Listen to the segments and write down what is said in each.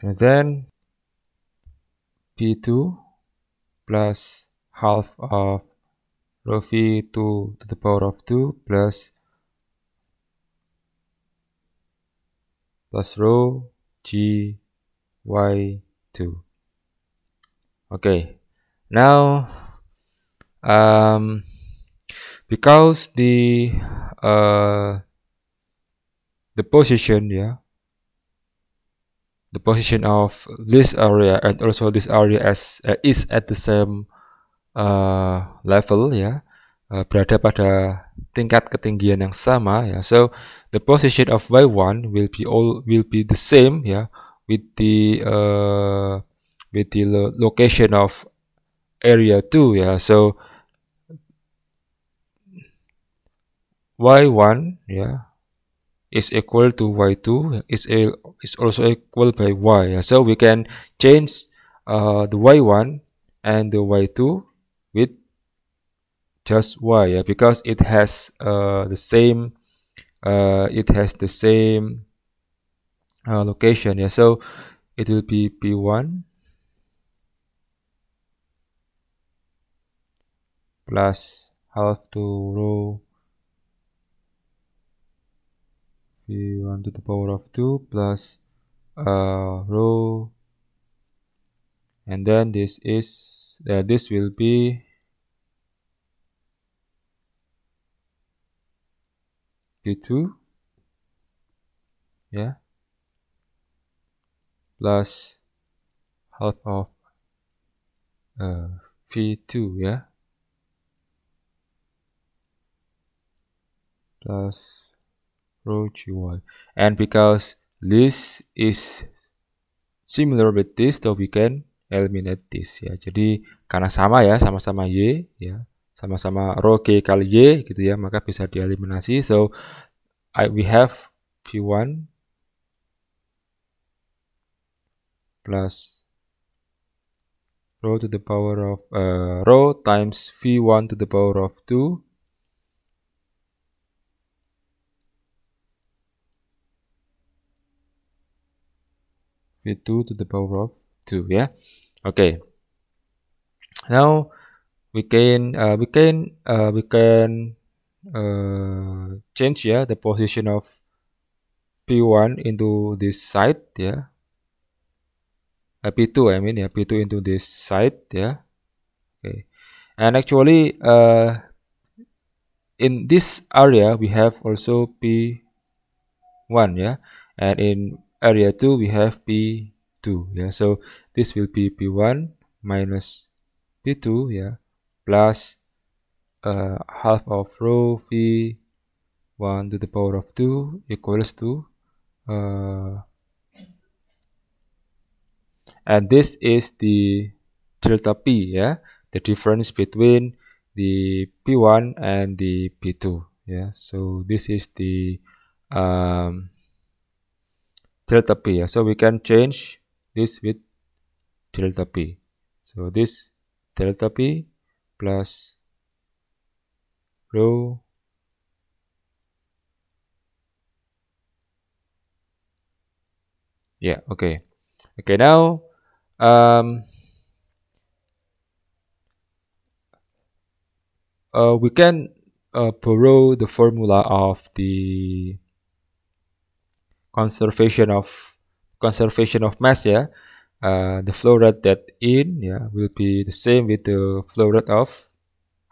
and then P2 plus half of rho V2 to the power of 2 plus rho G Y2. Okay, now because the position, the position of this area and also this area is at the same level, berada pada tingkat ketinggian yang sama, so the position of y1 will be the same, with the location of area 2, so y1 is equal to y2 is also equal by y, so we can change the y1 and the y2 with just y, because it has the same location, so it will be p1 plus half to rho v1 to the power of 2 plus rho, and then this will be p2, plus half of v2, plus rho gy, and because this is similar with this, so we can eliminate this, jadi karena sama, sama-sama y, sama-sama rho g kali y gitu, maka bisa dieliminasi. So we have v1 plus rho to the power of rho times v1 to the power of 2 v2 to the power of 2, okay. Now we can change the position of p1 into this side, p2 I mean, p2 into this side, okay. And actually in this area we have also p1, and in area 2 we have p2, so this will be p1 minus p2, plus half of rho v1 to the power of 2 equals to and this is the delta p, the difference between the p1 and the p2, so this is the delta p, so we can change this with delta p, so this delta p plus rho okay. Now we can borrow the formula of the conservation of mass, the flow rate that in will be the same with the flow rate of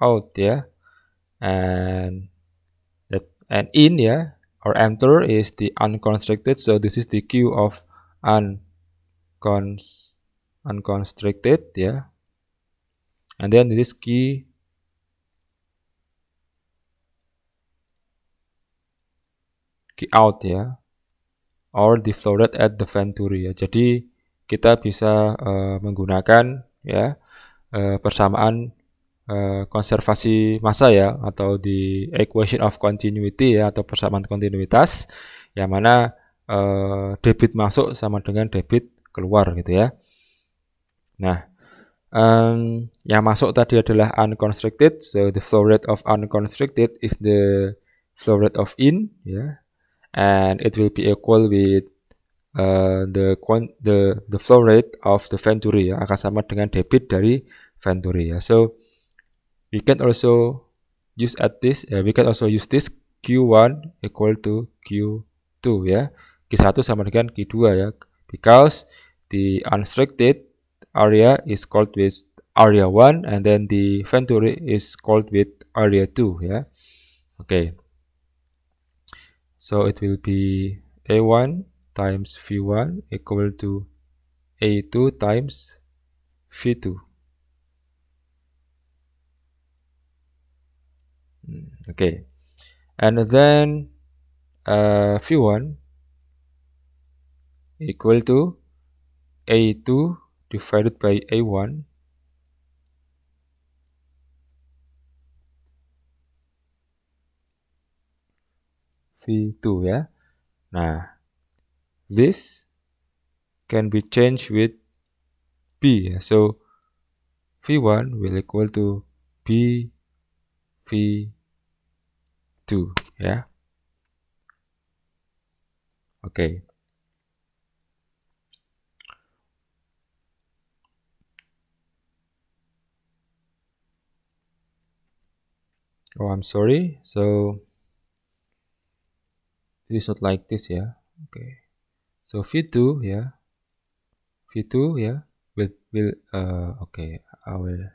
out, and in or enter is the unconstricted, so this is the Q of unconstricted, and then this key out, or the flow rate at the venturi, jadi kita bisa menggunakan persamaan konservasi massa, atau di equation of continuity, atau persamaan kontinuitas, yang mana debit masuk sama dengan debit keluar gitu, Nah, yang masuk tadi adalah unconstricted, so the flow rate of unconstricted is the flow rate of in, and it will be equal with the flow rate of the Venturi ya akan sama dengan debit dari Venturi ya. So we can also use this Q1 equal to Q2 ya. Q1 sama dengan Q2 ya, because the unrestricted area is called with area 1 and then the Venturi is called with area 2 ya. Okay. So it will be A1 times V1 equal to A2 times V2. Okay, and then V1 equal to A2 divided by A1 V2 ya. Nah, this can be changed with B ya. So V1 will equal to B V2 ya. Okay. Oh, I'm sorry. So it is not like this ya. Okay. So V2 ya. V2 ya will okay, I will.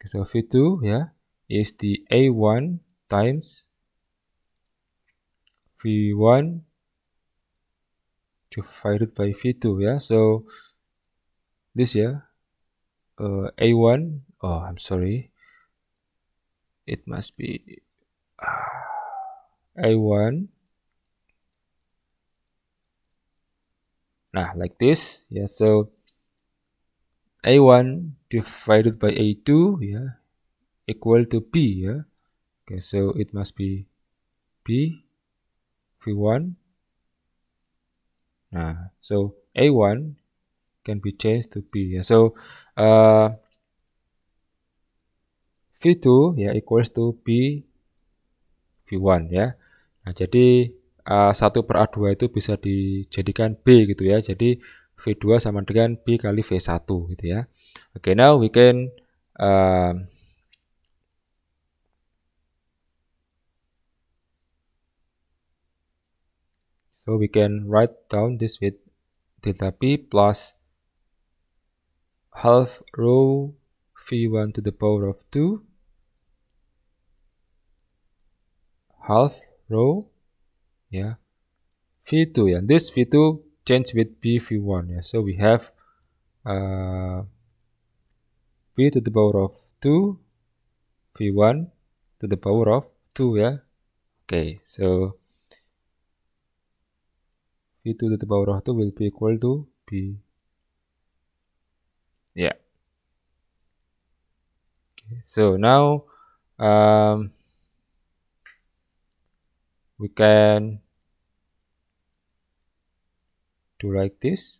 So V2 ya is the A1 times V1 divided by V2 ya. So this ya A1, oh I'm sorry, it must be A1, nah like this ya. So A1 divided by A2 ya equal to B ya. Okay, so it must be B V1. Nah, so A1 can be changed to B ya. So V2 ya equals to B V1 ya. Nah, jadi 1/A2 itu bisa dijadikan B gitu ya. Jadi V2 sama dengan B kali V1 gitu ya. Okay, now we can so we can write down this with delta P plus half rho V1 to the power of 2 half rho ya V2 ya. This V2 change with B V1 ya. So we have V to the power of 2 V1 to the power of 2 ya. Okay, so V2 to the power of 2 will be equal to B. Yeah. Okay, so now we can do like this.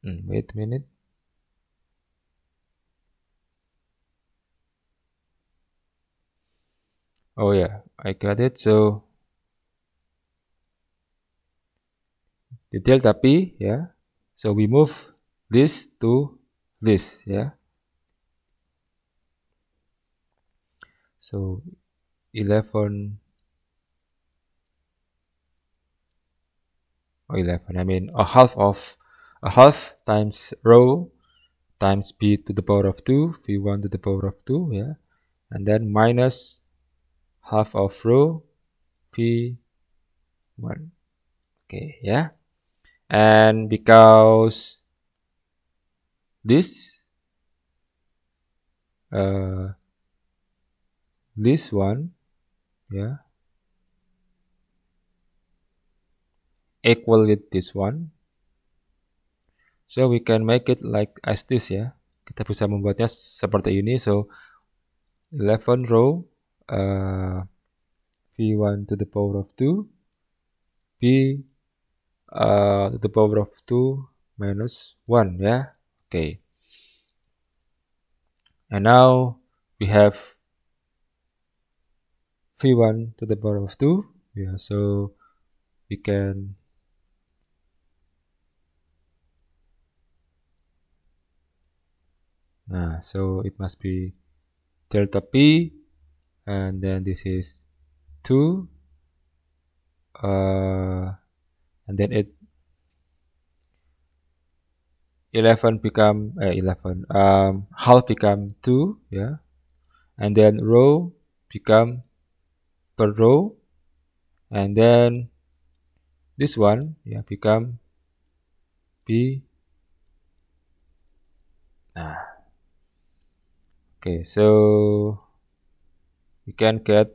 Wait a minute. Oh yeah, I got it. So the delta P, yeah. So we move this to this, yeah. So 11, or 11. I mean a half times rho times B to the power of 2, V1 to the power of 2, yeah. And then minus half of rho V1. Okay, yeah. And because this this one, yeah, equal with this one, so we can make it like as this ya. Kita bisa membuatnya seperti ini. So 11 rho V1 to the power of 2 B to the power of 2 minus 1 ya. Okay. And now we have v1 to the power of 2. Yeah, so we can so it must be delta p, and then this is 2, and then 11 become 11 half become 2, yeah, and then row become per row, and then this one, yeah, become p. Okay, so we can get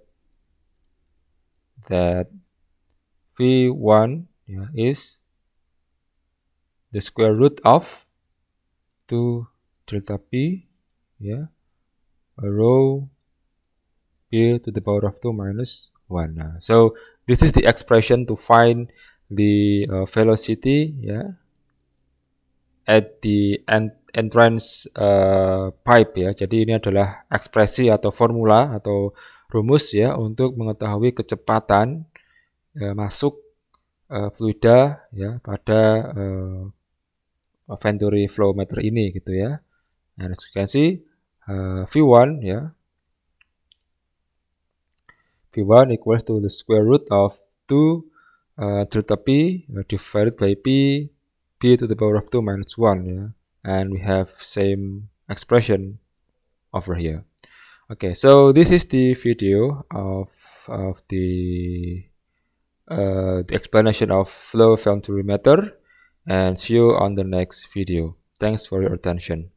that v1, yeah, is the square root of 2 delta p, yeah, a row p to the power of 2 minus 1. So this is the expression to find the velocity, yeah, at the entrance pipe ya. Jadi ini adalah ekspresi atau formula atau rumus ya untuk mengetahui kecepatan masuk fluida ya pada Venturi flow meter ini gitu ya. And as you can see, V1 ya, V1 equals to the square root of 2 delta P divided by P to the power of 2 minus 1 ya. And we have same expression over here. Okay, so this is the video of the explanation of flow Venturi meter, and see you on the next video. Thanks for your attention.